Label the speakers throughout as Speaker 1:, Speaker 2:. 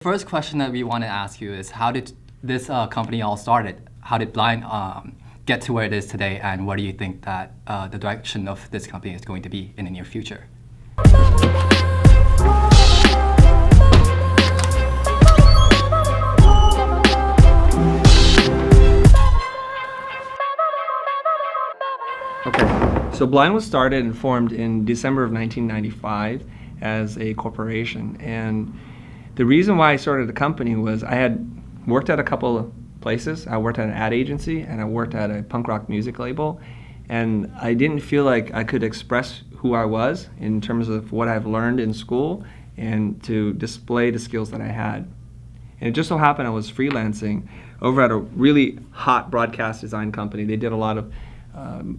Speaker 1: First question that we want to ask you is how did this company all started? How did Blind get to where it is today, and what do you think that the direction of this company is going to be in the near future?
Speaker 2: Okay, so Blind was started and formed in December of 1995 as a corporation, and the reason why I started the company was I had worked at a couple of places. I worked at an ad agency and I worked at a punk rock music label, and I didn't feel like I could express who I was in terms of what I've learned in school and to display the skills that I had. And it just so happened I was freelancing over at a really hot broadcast design company. They did a lot of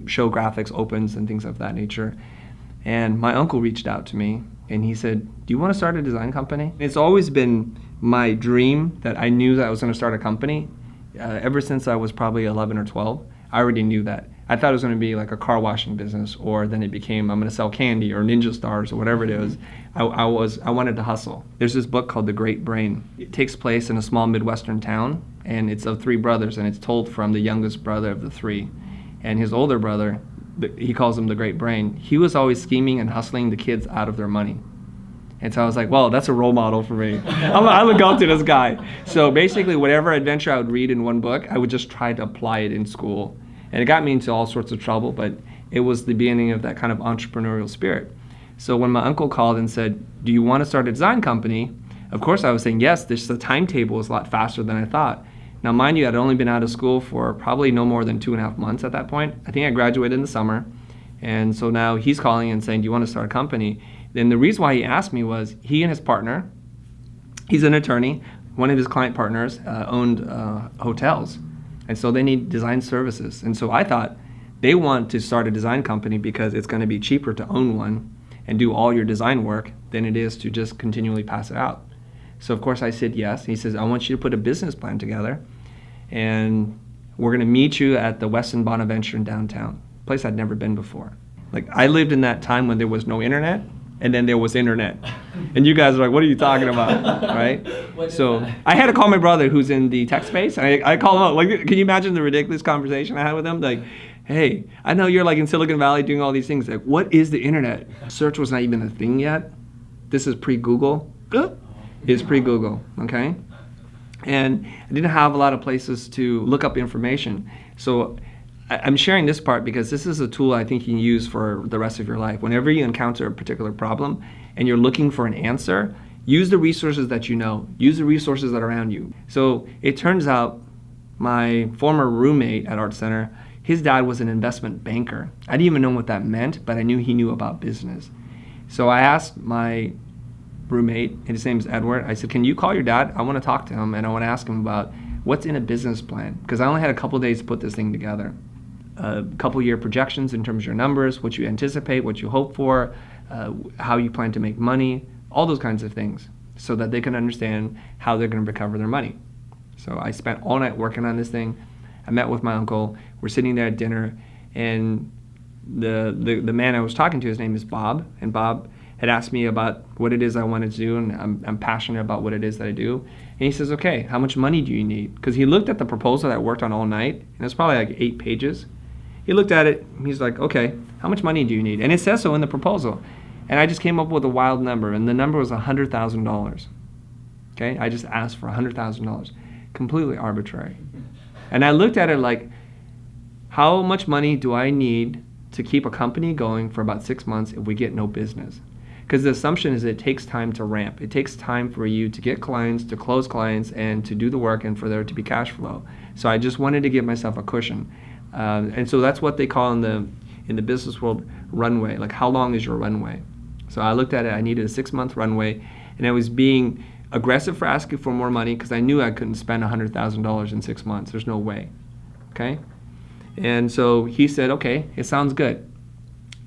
Speaker 2: show graphics, opens, and things of that nature. And my uncle reached out to me and he said, "Do you want to start a design company?" It's always been my dream that I knew that I was going to start a company. Ever since I was probably 11 or 12, I already knew that. I thought it was going to be like a car washing business, or then it became I'm going to sell candy or Ninja Stars or whatever it is. I wanted to hustle. There's this book called The Great Brain. It takes place in a small Midwestern town, and it's of three brothers, and it's told from the youngest brother of the three. And his older brother, he calls him the Great Brain. He was always scheming and hustling the kids out of their money. And so I was like, well, that's a role model for me. I look up to this guy. So basically, whatever adventure I would read in one book, I would just try to apply it in school. And it got me into all sorts of trouble, but it was the beginning of that kind of entrepreneurial spirit. So when my uncle called and said, "Do you want to start a design company?" Of course I was saying yes. The timetable was a lot faster than I thought. Now, mind you, I'd only been out of school for probably no more than 2.5 months at that point. I think I graduated in the summer. And so now he's calling and saying, "Do you want to start a company?" Then the reason why he asked me was he and his partner, he's an attorney, one of his client partners owned hotels. And so they need design services. And so I thought they want to start a design company because it's going to be cheaper to own one and do all your design work than it is to just continually pass it out. So of course I said yes. He says, "I want you to put a business plan together, and we're going to meet you at the Westin Bonaventure in downtown," a place I'd never been before. Like, I lived in that time when there was no internet, and then there was internet. And you guys are like, "What are you talking about?" Right? So I had to call my brother who's in the tech space. I call him up. Like, can you imagine the ridiculous conversation I had with him? Like, "Hey, I know you're like in Silicon Valley doing all these things. Like, what is the internet?" Search was not even a thing yet. This is pre-Google. It's pre-Google, okay? And I didn't have a lot of places to look up information. So I'm sharing this part because this is a tool I think you can use for the rest of your life. Whenever you encounter a particular problem and you're looking for an answer, use the resources that you know. Use the resources that are around you. So it turns out my former roommate at Art Center, his dad was an investment banker. I didn't even know what that meant, but I knew he knew about business. So I asked my roommate, and his name is Edward, I said, "Can you call your dad? I want to talk to him, and I want to ask him about what's in a business plan." Because I only had a couple days to put this thing together. A couple year projections in terms of your numbers, what you anticipate, what you hope for, how you plan to make money, all those kinds of things, so that they can understand how they're going to recover their money. So I spent all night working on this thing. I met with my uncle. We're sitting there at dinner, and the man I was talking to, his name is Bob, and Bob had asked me about what it is I wanted to do, and I'm passionate about what it is that I do. And he says, "Okay, how much money do you need?" Because he looked at the proposal that I worked on all night, and it's probably like 8 pages. He looked at it, and he's like, "Okay, how much money do you need?" And it says so in the proposal. And I just came up with a wild number, and the number was $100,000. Okay, I just asked for $100,000. Completely arbitrary. And I looked at it like, how much money do I need to keep a company going for about 6 months if we get no business? Because the assumption is it takes time to ramp. It takes time for you to get clients, to close clients, and to do the work, and for there to be cash flow. So I just wanted to give myself a cushion. And so that's what they call in the business world runway. Like, how long is your runway? So I looked at it. I needed a 6-month runway, and I was being aggressive for asking for more money because I knew I couldn't spend $100,000 in 6 months. There's no way. Okay? And so he said, "Okay, it sounds good."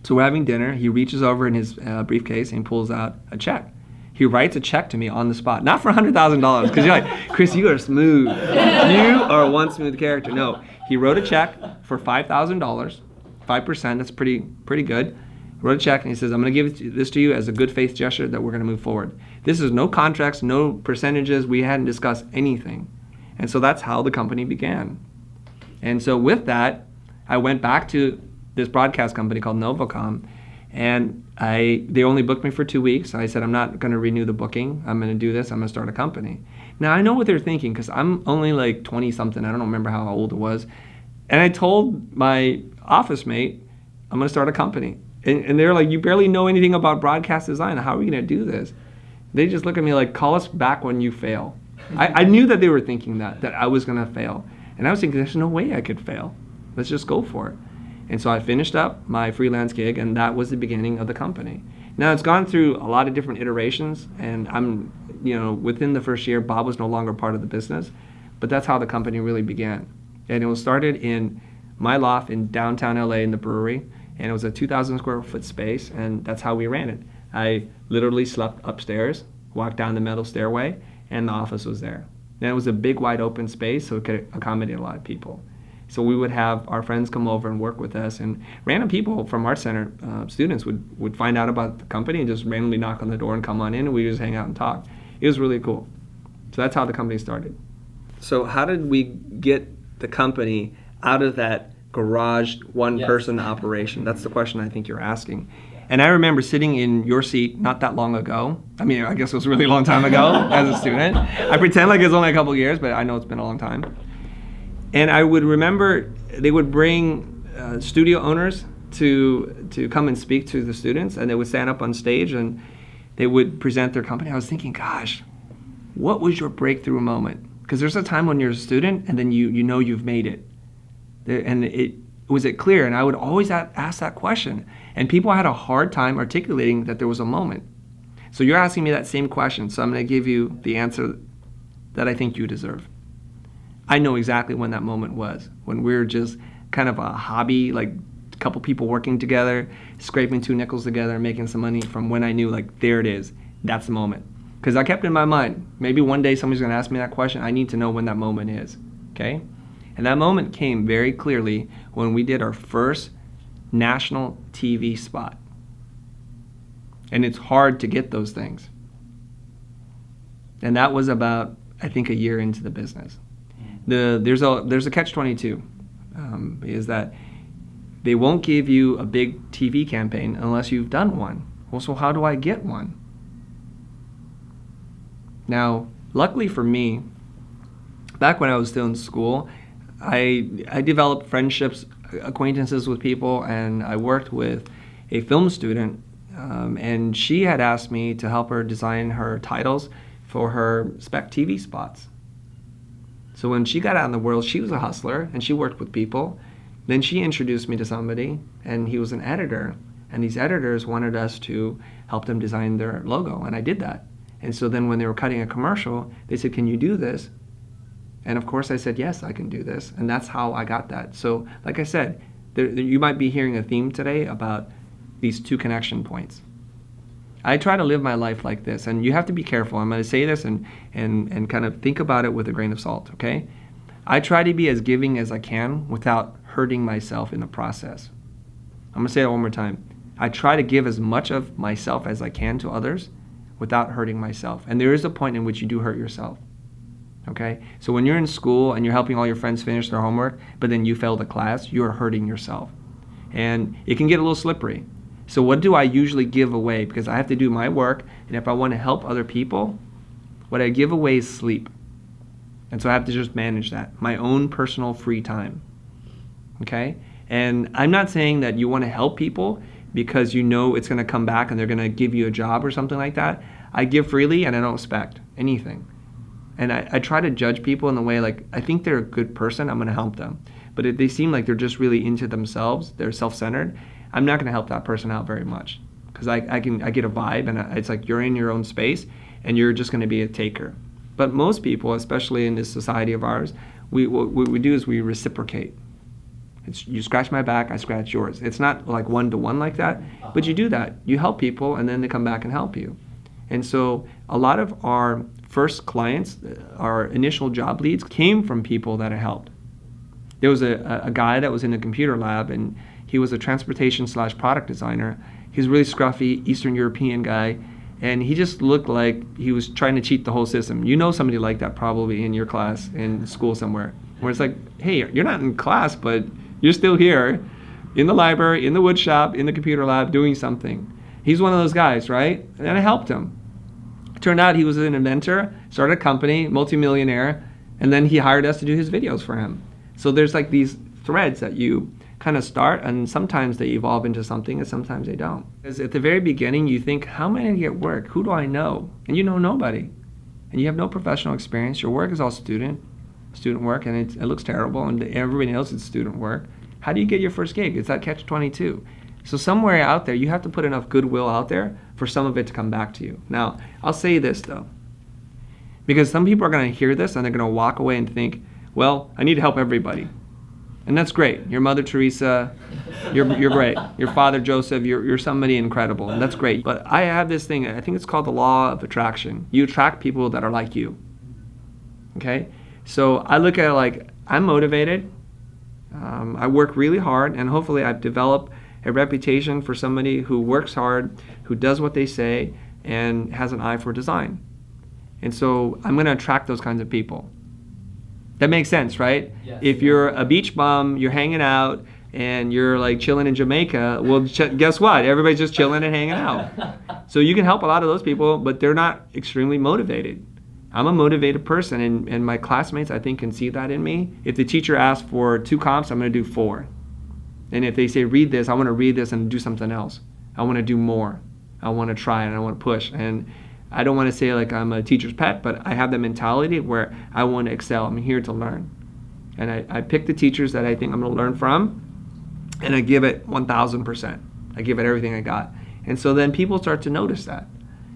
Speaker 2: So we're having dinner. He reaches over in his briefcase and pulls out a check. He writes a check to me on the spot, not for $100,000, because you're like, "Chris, you are smooth. You are one smooth character." No, he wrote a check for $5,000, 5%. That's pretty good. He wrote a check, and he says, "I'm going to give this to you as a good faith gesture that we're going to move forward." This is no contracts, no percentages. We hadn't discussed anything. And so that's how the company began. And so with that, I went back to this broadcast company called Novacom, and they only booked me for 2 weeks. I said, I'm not going to renew the booking. I'm going to do this. I'm going to start a company. Now, I know what they're thinking because I'm only like 20-something. I don't remember how old it was. And I told my office mate, I'm going to start a company. And they're like, you barely know anything about broadcast design. How are we going to do this? They just look at me like, call us back when you fail. I knew that they were thinking that I was going to fail. And I was thinking, there's no way I could fail. Let's just go for it. And so I finished up my freelance gig, and that was the beginning of the company. Now, it's gone through a lot of different iterations, and within the first year, Bob was no longer part of the business, but that's how the company really began. And it was started in my loft in downtown LA in the brewery, and it was a 2,000 square foot space, and that's how we ran it. I literally slept upstairs, walked down the metal stairway, and the office was there. And it was a big, wide open space, so it could accommodate a lot of people. So we would have our friends come over and work with us, and random people from Art Center, students would find out about the company and just randomly knock on the door and come on in, and we just hang out and talk. It was really cool. So that's how the company started. So how did we get the company out of that garage one-person operation? That's the question I think you're asking. And I remember sitting in your seat not that long ago. I mean, I guess it was a really long time ago as a student. I pretend like it's only a couple of years, but I know it's been a long time. And I would remember they would bring studio owners to come and speak to the students, and they would stand up on stage and they would present their company. I was thinking, gosh, what was your breakthrough moment? Because there's a time when you're a student and then you know you've made it. And was it clear? And I would always ask that question. And people had a hard time articulating that there was a moment. So you're asking me that same question, so I'm going to give you the answer that I think you deserve. I know exactly when that moment was, when we were just kind of a hobby, like a couple people working together, scraping 2 nickels together and making some money, from when I knew, like, there it is, that's the moment. Because I kept in my mind, maybe one day somebody's going to ask me that question. I need to know when that moment is, okay? And that moment came very clearly when we did our first national TV spot. And it's hard to get those things. And that was about, I think, a year into the business. There's a catch-22, is that they won't give you a big TV campaign unless you've done one. Well, so how do I get one? Now, luckily for me, back when I was still in school, I developed friendships, acquaintances with people, and I worked with a film student, and she had asked me to help her design her titles for her spec TV spots. So when she got out in the world, she was a hustler, and she worked with people. Then she introduced me to somebody, and he was an editor, and these editors wanted us to help them design their logo, and I did that. And so then when they were cutting a commercial, they said, can you do this? And of course I said, yes, I can do this. And that's how I got that. So like I said, you might be hearing a theme today about these 2 connection points. I try to live my life like this, and you have to be careful. I'm going to say this and kind of think about it with a grain of salt, okay? I try to be as giving as I can without hurting myself in the process. I'm going to say it one more time. I try to give as much of myself as I can to others without hurting myself. And there is a point in which you do hurt yourself. Okay? So when you're in school and you're helping all your friends finish their homework, but then you fail the class, you're hurting yourself. And it can get a little slippery. So what do I usually give away? Because I have to do my work, and if I want to help other people, what I give away is sleep. And so I have to just manage that, my own personal free time. Okay? And I'm not saying that you want to help people because you know it's going to come back and they're going to give you a job or something like that. I give freely and I don't expect anything. And I try to judge people in the way, like, I think they're a good person, I'm going to help them. But if they seem like they're just really into themselves, they're self-centered, I'm not going to help that person out very much. Because I get a vibe, and it's like you're in your own space and you're just going to be a taker. But most people, especially in this society of ours, what we do is we reciprocate. It's, you scratch my back, I scratch yours. It's not like one-to-one like that, but you do that. You help people, and then they come back and help you. And so a lot of our first clients, our initial job leads, came from people that I helped. There was a guy that was in the computer lab, and he was a transportation/product designer. He was a really scruffy Eastern European guy, And he just looked like he was trying to cheat the whole system. You know somebody like that probably in your class, in school somewhere, where it's like, hey, you're not in class, but you're still here in the library, in the wood shop, in the computer lab, doing something. He's one of those guys, right? And I helped him. It turned out he was an inventor, started a company, multimillionaire, and then he hired us to do his videos for him. So there's like these threads that you kind of start, and sometimes they evolve into something and sometimes they don't. Because at the very beginning you think, how am I going to get work? Who do I know? And you know nobody. And you have no professional experience. Your work is all student work, and it looks terrible, and everybody knows it's student work. How do you get your first gig? It's that catch-22. So somewhere out there, you have to put enough goodwill out there for some of it to come back to you. Now, I'll say this though, because some people are going to hear this and they're going to walk away and think, well, I need to help everybody. And that's great. Your Mother Teresa, you're great. Your father Joseph, you're somebody incredible, and that's great. But I have this thing, I think it's called the law of attraction. You attract people that are like you. Okay? So I look at it like, I'm motivated, I work really hard, and hopefully I've developed a reputation for somebody who works hard, who does what they say, and has an eye for design. And so I'm going to attract those kinds of people. That makes sense, right?
Speaker 1: Yes.
Speaker 2: If you're a beach bum, you're hanging out, and you're like chilling in Jamaica, well, guess what? Everybody's just chilling and hanging out. So you can help a lot of those people, but they're not extremely motivated. I'm a motivated person, and my classmates, I think, can see that in me. If the teacher asks for 2 comps, I'm going to do 4. And if they say, read this, I want to read this and do something else. I want to do more. I want to try and I want to push. And I don't want to say like I'm a teacher's pet, but I have the mentality where I want to excel. I'm here to learn. And I pick the teachers that I think I'm going to learn from, and I give it 1,000%. I give it everything I got. And so then people start to notice that.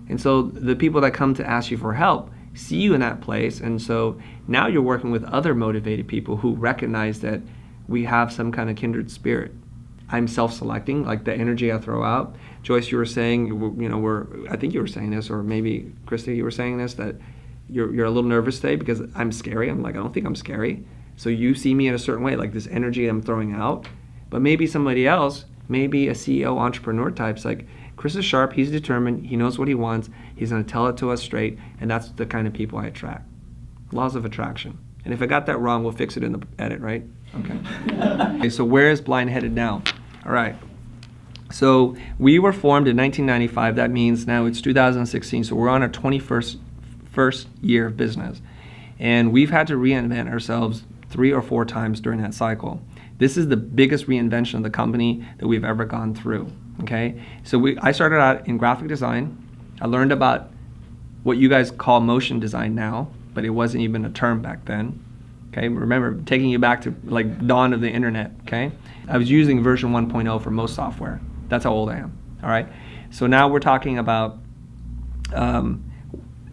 Speaker 2: And so the people that come to ask you for help see you in that place. And so now you're working with other motivated people who recognize that we have some kind of kindred spirit. I'm self-selecting, like the energy I throw out. Joyce, you were saying, I think you were saying this, or maybe Krista, you were saying this, that you're a little nervous today because I'm scary. I'm like, I don't think I'm scary. So you see me in a certain way, like this energy I'm throwing out. But maybe somebody else, maybe a CEO entrepreneur type's like, Chris is sharp, he's determined, he knows what he wants, he's going to tell it to us straight, and that's the kind of people I attract. Laws of attraction. And if I got that wrong, we'll fix it in the edit, right? Okay. Okay, so where is Blind headed now? All right. So we were formed in 1995. That means now it's 2016. So we're on our 21st year of business. And we've had to reinvent ourselves 3 or 4 times during that cycle. This is the biggest reinvention of the company that we've ever gone through. Okay. So I started out in graphic design. I learned about what you guys call motion design now, but it wasn't even a term back then. Okay, remember, taking you back to like dawn of the internet. Okay, I was using version 1.0 for most software. That's how old I am. All right, so now we're talking about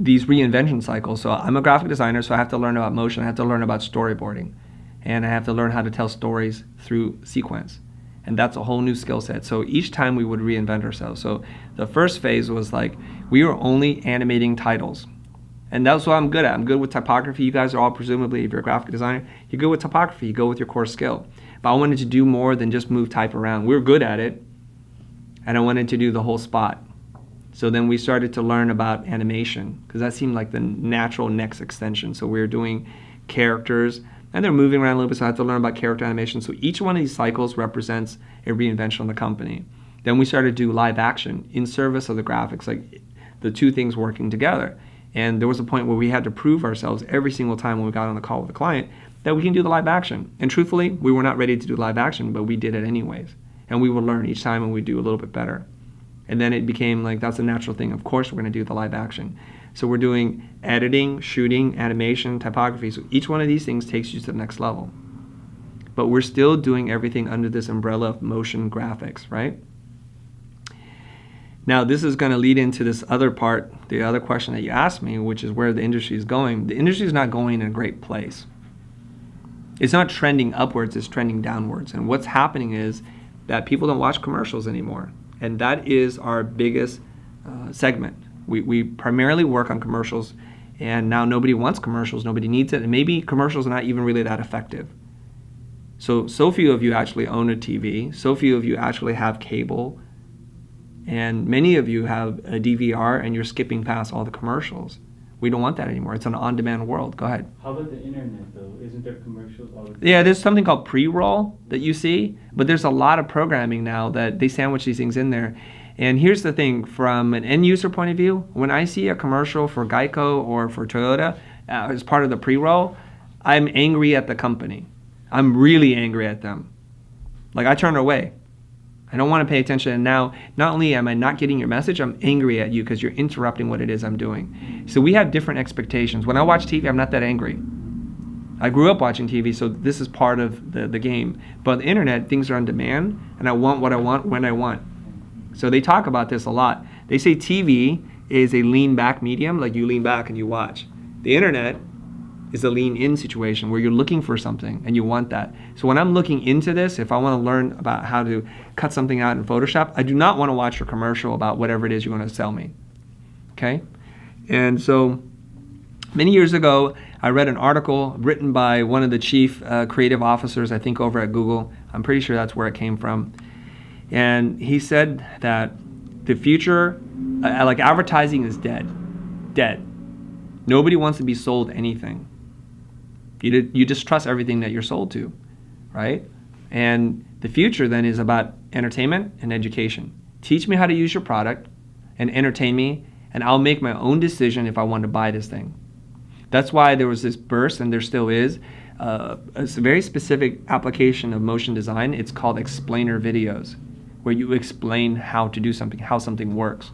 Speaker 2: these reinvention cycles. So I'm a graphic designer, so I have to learn about motion. I have to learn about storyboarding, and I have to learn how to tell stories through sequence. And that's a whole new skill set. So each time we would reinvent ourselves. So the first phase was like we were only animating titles. And that's what I'm good at. I'm good with typography. You guys are all presumably, if you're a graphic designer, you're good with typography. You go with your core skill. But I wanted to do more than just move type around. We were good at it, and I wanted to do the whole spot. So then we started to learn about animation, because that seemed like the natural next extension. So we were doing characters, and they're moving around a little bit, so I had to learn about character animation. So each one of these cycles represents a reinvention of the company. Then we started to do live action in service of the graphics, like the two things working together. And there was a point where we had to prove ourselves every single time when we got on the call with the client that we can do the live action. And truthfully, we were not ready to do live action, but we did it anyways. And we would learn each time and we'd do a little bit better. And then it became like, that's a natural thing. Of course we're going to do the live action. So we're doing editing, shooting, animation, typography. So each one of these things takes you to the next level. But we're still doing everything under this umbrella of motion graphics, right? Now, this is going to lead into this other part, the other question that you asked me, which is where the industry is going. The industry is not going in a great place. It's not trending upwards, it's trending downwards. And what's happening is that people don't watch commercials anymore. And that is our biggest segment. We primarily work on commercials, and now nobody wants commercials, nobody needs it, and maybe commercials are not even really that effective. So few of you actually own a TV, so few of you actually have cable. And many of you have a DVR and you're skipping past all the commercials. We don't want that anymore. It's an on-demand world. Go ahead.
Speaker 3: How about the internet, though? Isn't there commercials all the time?
Speaker 2: Yeah, there's something called Preroll that you see, but there's a lot of programming now that they sandwich these things in there. And here's the thing, from an end user point of view, when I see a commercial for Geico or for Toyota as part of the Preroll, I'm angry at the company. I'm really angry at them. Like, I turn away. I don't want to pay attention. And now, not only am I not getting your message, I'm angry at you because you're interrupting what it is I'm doing. So we have different expectations. When I watch TV, I'm not that angry. I grew up watching TV, so this is part of the game. But the internet, things are on demand, and I want what I want when I want. So they talk about this a lot. They say TV is a lean back medium, like you lean back and you watch. The internet is a lean in situation where you're looking for something and you want that. So when I'm looking into this, if I want to learn about how to cut something out in Photoshop, I do not want to watch a commercial about whatever it is you want to sell me. Okay? And so many years ago, I read an article written by one of the chief creative officers, I think over at Google. I'm pretty sure that's where it came from. And he said that the future, like advertising is dead. Dead. Nobody wants to be sold anything. You just trust everything that you're sold to, right? And the future then is about entertainment and education. Teach me how to use your product and entertain me, and I'll make my own decision if I want to buy this thing. That's why there was this burst, and there still is, a very specific application of motion design. It's called explainer videos, where you explain how to do something, how something works,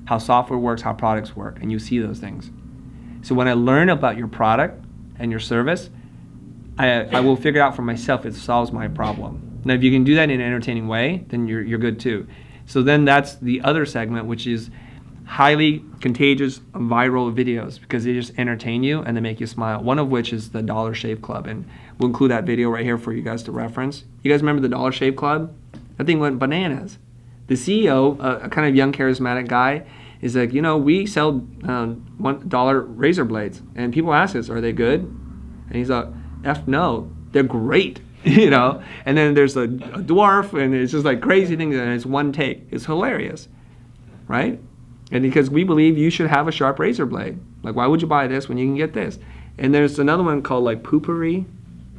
Speaker 2: how software works, how products work, and you see those things. So when I learn about your product and your service, I will figure out for myself if it solves my problem. Now, if you can do that in an entertaining way, then you're good too. So then that's the other segment, which is highly contagious viral videos, because they just entertain you and they make you smile. One of which is the Dollar Shave Club, and we'll include that video right here for you guys to reference. You guys remember the Dollar Shave Club? That thing went bananas. The CEO, a kind of young charismatic guy, is like, we sell $1 razor blades, and people ask us, are they good? And he's like, F no, they're great, And then there's a dwarf, and it's just like crazy things, and it's one take. It's hilarious, right? And because we believe you should have a sharp razor blade. Like, why would you buy this when you can get this? And there's another one called like Poopery.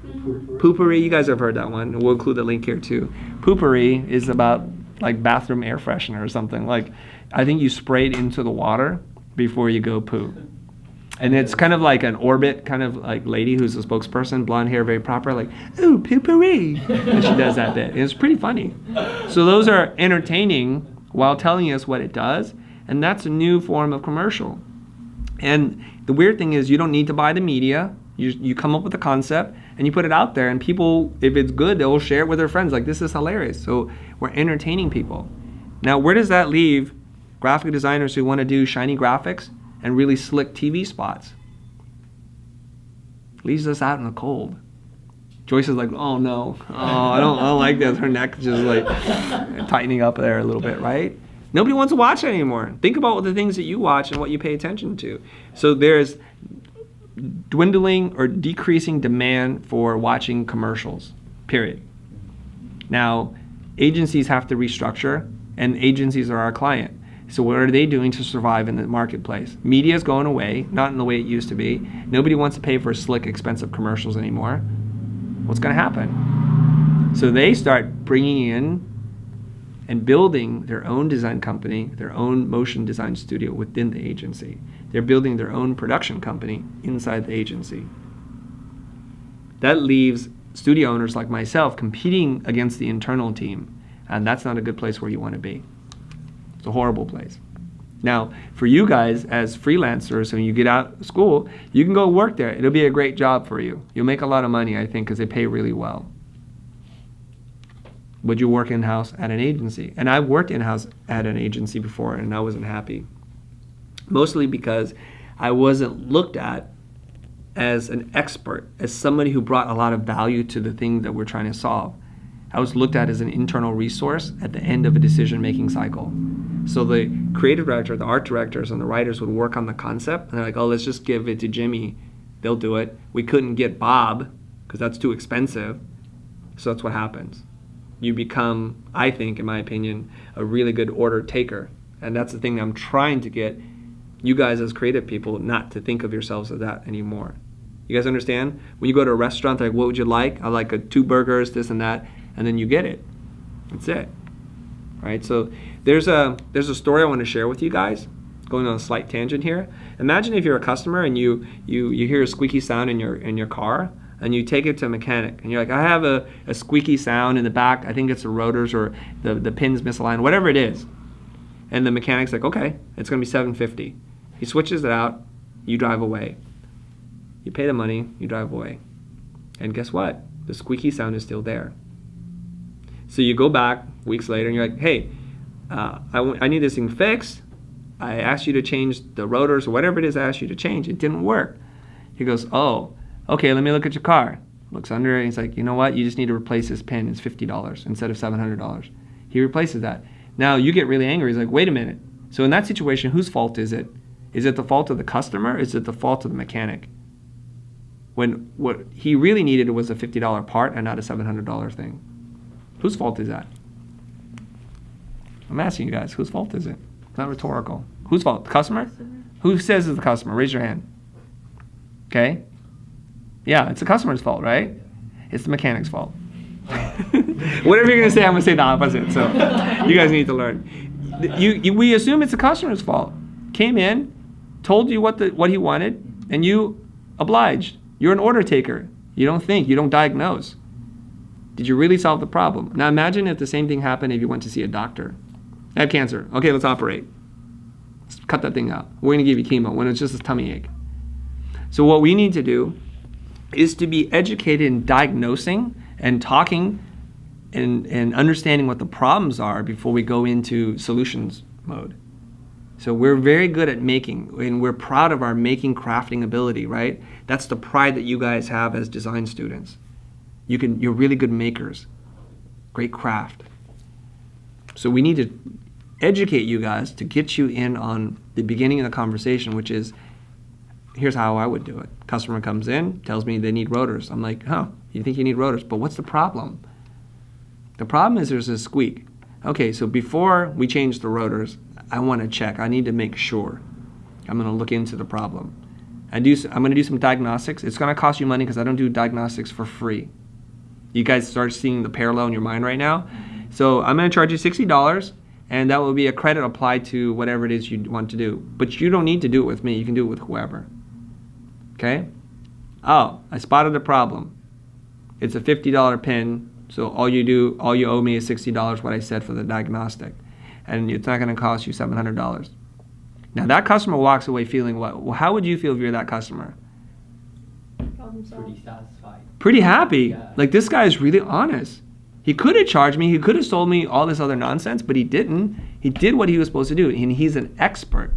Speaker 2: Poopery, you guys have heard that one. We'll include the link here too. Poopery is about like bathroom air freshener or something. Like, I think you spray it into the water before you go poo. And it's kind of like an Orbit kind of like lady who's a spokesperson, blonde hair, very proper, like, ooh, poopery. And she does that bit. And it's pretty funny. So those are entertaining while telling us what it does. And that's a new form of commercial. And the weird thing is you don't need to buy the media. You come up with a concept and you put it out there, and people, if it's good, they'll share it with their friends. Like, this is hilarious. So we're entertaining people. Now, where does that leave graphic designers who want to do shiny graphics and really slick TV spots? Leaves us out in the cold. Joyce is like, oh no, I don't like this. Her neck is just like tightening up there a little bit, right? Nobody wants to watch it anymore. Think about the things that you watch and what you pay attention to. So there's dwindling or decreasing demand for watching commercials, period. Now, agencies have to restructure, and agencies are our client. So what are they doing to survive in the marketplace? Media is going away, not in the way it used to be. Nobody wants to pay for slick, expensive commercials anymore. What's going to happen? So they start bringing in and building their own design company, their own motion design studio within the agency. They're building their own production company inside the agency. That leaves studio owners like myself competing against the internal team, and that's not a good place where you want to be. It's a horrible place. Now, for you guys as freelancers, when you get out of school, you can go work there. It'll be a great job for you. You'll make a lot of money, I think, because they pay really well. Would you work in-house at an agency? And I've worked in-house at an agency before, and I wasn't happy. Mostly because I wasn't looked at as an expert, as somebody who brought a lot of value to the thing that we're trying to solve. I was looked at as an internal resource at the end of a decision-making cycle. So the creative director, the art directors, and the writers would work on the concept, and they're like, oh, let's just give it to Jimmy. They'll do it. We couldn't get Bob, because that's too expensive. So that's what happens. you become, I think, in my opinion, a really good order taker. And that's the thing that I'm trying to get you guys as creative people not to think of yourselves as that anymore. You guys understand? When you go to a restaurant, they're like, what would you like? I like 2 burgers, this and that, and then you get it. That's it. Right? So there's a story I want to share with you guys, going on a slight tangent here. Imagine if you're a customer and you hear a squeaky sound in your car, and you take it to a mechanic, and you're like, I have a squeaky sound in the back. I think it's the rotors or the pins misaligned, whatever it is. And the mechanic's like, okay, it's going to be $750. He switches it out. You drive away. You pay the money. You drive away. And guess what? The squeaky sound is still there. So you go back weeks later, and you're like, hey, I need this thing fixed. I asked you to change the rotors or whatever it is I asked you to change. It didn't work. He goes, oh, okay, let me look at your car. Looks under it, and he's like, you know what? You just need to replace this pin. It's $50 instead of $700. He replaces that. Now you get really angry. He's like, wait a minute. So in that situation, whose fault is it? Is it the fault of the customer? Is it the fault of the mechanic? When what he really needed was a $50 part and not a $700 thing. Whose fault is that? I'm asking you guys, whose fault is it? It's not rhetorical. Whose fault? The customer? Who says it's the customer? Raise your hand. Okay? Yeah, it's the customer's fault, right? It's the mechanic's fault. Whatever you're going to say, I'm going to say the opposite. So you guys need to learn. We assume it's the customer's fault. Came in, told you what he wanted, and you obliged. You're an order taker. You don't think. You don't diagnose. Did you really solve the problem? Now imagine if the same thing happened if you went to see a doctor. I have cancer. Okay, let's operate. Let's cut that thing out. We're going to give you chemo when it's just a tummy ache. So what we need to do is to be educated in diagnosing and talking and understanding what the problems are before we go into solutions mode. So we're very good at making, and we're proud of our making, crafting ability, right? That's the pride that you guys have as design students. You're really good makers, great craft. So we need to educate you guys to get you in on the beginning of the conversation, which is, here's how I would do it. Customer comes in, tells me they need rotors. I'm like, you think you need rotors, but what's the problem? The problem is there's a squeak. Okay, so before we change the rotors, I want to check. I need to make sure. I'm going to look into the problem. I'm going to do some diagnostics. It's going to cost you money because I don't do diagnostics for free. You guys start seeing the parallel in your mind right now. So I'm going to charge you $60, and that will be a credit applied to whatever it is you want to do. But you don't need to do it with me. You can do it with whoever. Okay? Oh, I spotted the problem. It's a $50 pin, so all you owe me is $60, what I said for the diagnostic. And it's not going to cost you $700. Now that customer walks away feeling what? Well, how would you feel if you're that customer?
Speaker 1: Pretty satisfied.
Speaker 2: Pretty happy.
Speaker 1: Yeah.
Speaker 2: Like, this guy is really honest. He could have charged me. He could have sold me all this other nonsense, but he didn't. He did what he was supposed to do, and he's an expert.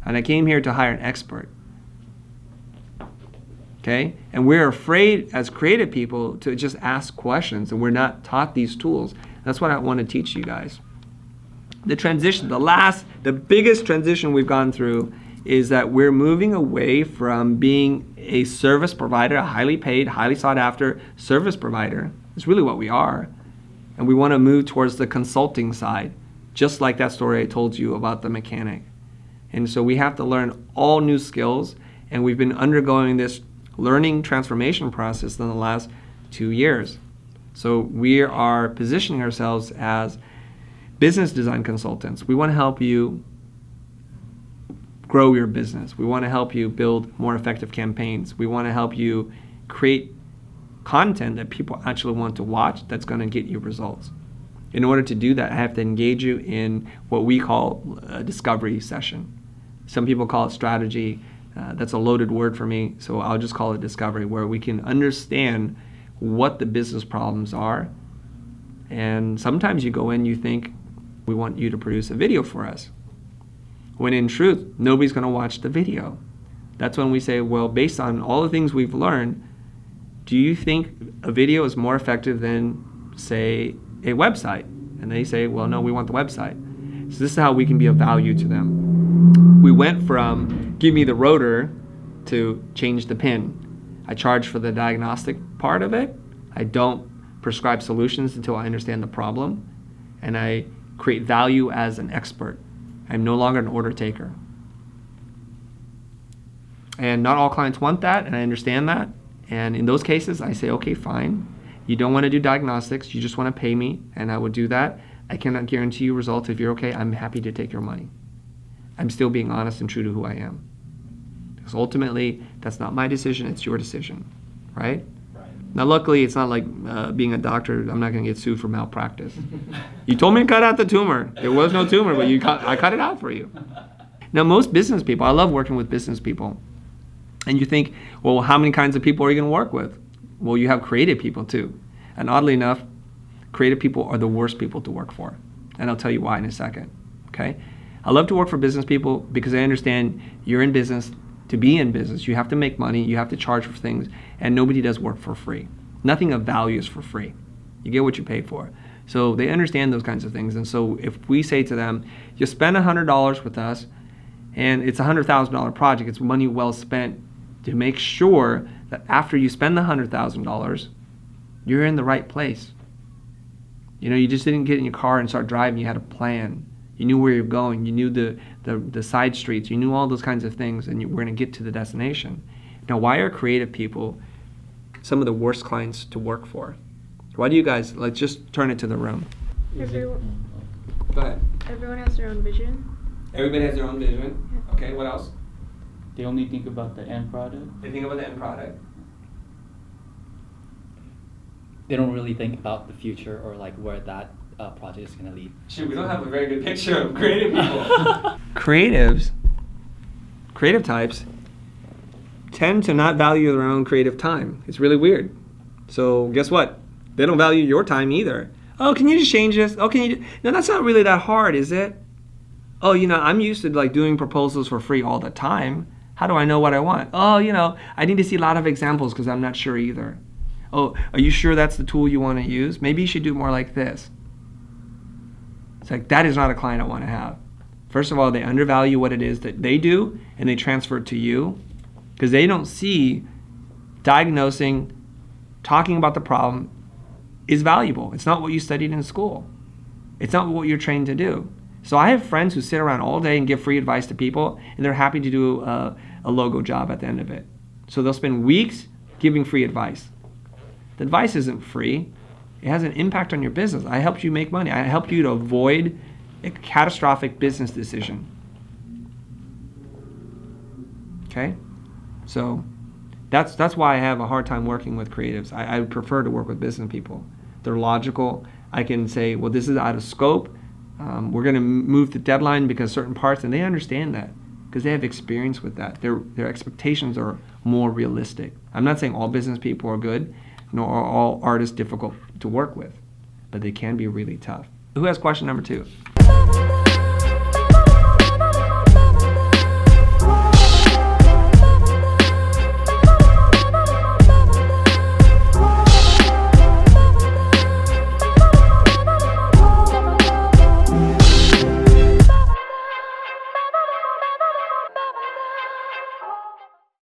Speaker 2: And I came here to hire an expert. Okay? And we're afraid as creative people to just ask questions, and we're not taught these tools. That's what I want to teach you guys. The transition, the biggest transition we've gone through is that we're moving away from being a service provider, a highly paid, highly sought after service provider. It's really what we are. And we want to move towards the consulting side, just like that story I told you about the mechanic. And so we have to learn all new skills, and we've been undergoing this learning transformation process in the last 2 years. So we are positioning ourselves as business design consultants. We want to help you grow your business. We want to help you build more effective campaigns. We want to help you create content that people actually want to watch that's going to get you results. In order to do that, I have to engage you in what we call a discovery session. Some people call it strategy. That's a loaded word for me, so I'll just call it discovery, where we can understand what the business problems are. And sometimes you go in, you think, we want you to produce a video for us. When in truth, nobody's going to watch the video. That's when we say, well, based on all the things we've learned, do you think a video is more effective than, say, a website? And they say, well, no, we want the website. So this is how we can be of value to them. We went from give me the rotor to change the pin. I charge for the diagnostic part of it. I don't prescribe solutions until I understand the problem, and I create value as an expert. I'm no longer an order taker. And not all clients want that, and I understand that. And in those cases, I say, okay, fine. You don't want to do diagnostics, you just want to pay me, and I would do that. I cannot guarantee you results. If you're okay, I'm happy to take your money. I'm still being honest and true to who I am. Because ultimately, that's not my decision, it's your decision, right? Now, luckily, it's not like being a doctor. I'm not going to get sued for malpractice. You told me to cut out the tumor. There was no tumor, but I cut it out for you. Now, most business people, I love working with business people. And you think, well, how many kinds of people are you going to work with? Well, you have creative people too. And oddly enough, creative people are the worst people to work for. And I'll tell you why in a second, okay? I love to work for business people because I understand you're in business. To be in business, you have to make money, you have to charge for things, and nobody does work for free. Nothing of value is for free. You get what you pay for. So they understand those kinds of things. And so if we say to them, you spend $100 with us, and it's a $100,000 project, it's money well spent to make sure that after you spend the $100,000, you're in the right place. You know, you just didn't get in your car and start driving, you had a plan. You knew where you're going. You knew the side streets. You knew all those kinds of things, and you were going to get to the destination. Now, why are creative people some of the worst clients to work for? Why do you guys, let's just turn it to the room.
Speaker 4: Everyone,
Speaker 2: Go ahead.
Speaker 4: everyone has their own vision.
Speaker 2: Everybody has their own vision.
Speaker 4: Yeah.
Speaker 2: Okay, what else?
Speaker 3: They only think about the end product.
Speaker 2: They think about the end product.
Speaker 1: They don't really think about the future or like where that project is going to lead.
Speaker 2: Shoot, we don't have a very good picture of creative people. Creative types tend to not value their own creative time. It's really weird. So guess what? They don't value your time either. Oh, can you just change this? Oh, can you? No, that's not really that hard, is it? Oh, you know, I'm used to like doing proposals for free all the time. How do I know what I want? Oh, you know, I need to see a lot of examples because I'm not sure either. Oh, are you sure that's the tool you want to use? Maybe you should do more like this. It's like, that is not a client I want to have. First of all, they undervalue what it is that they do, and they transfer it to you because they don't see diagnosing, talking about the problem is valuable. It's not what you studied in school. It's not what you're trained to do. So I have friends who sit around all day and give free advice to people, and they're happy to do a logo job at the end of it. So they'll spend weeks giving free advice. The advice isn't free. It has an impact on your business. I helped you make money. I helped you to avoid a catastrophic business decision. Okay? So that's why I have a hard time working with creatives. I prefer to work with business people. They're logical. I can say, well, this is out of scope. We're going to move the deadline because certain parts, and they understand that because they have experience with that. Their expectations are more realistic. I'm not saying all business people are good, nor are all artists difficult to work with, but they can be really tough. Who has question number 2?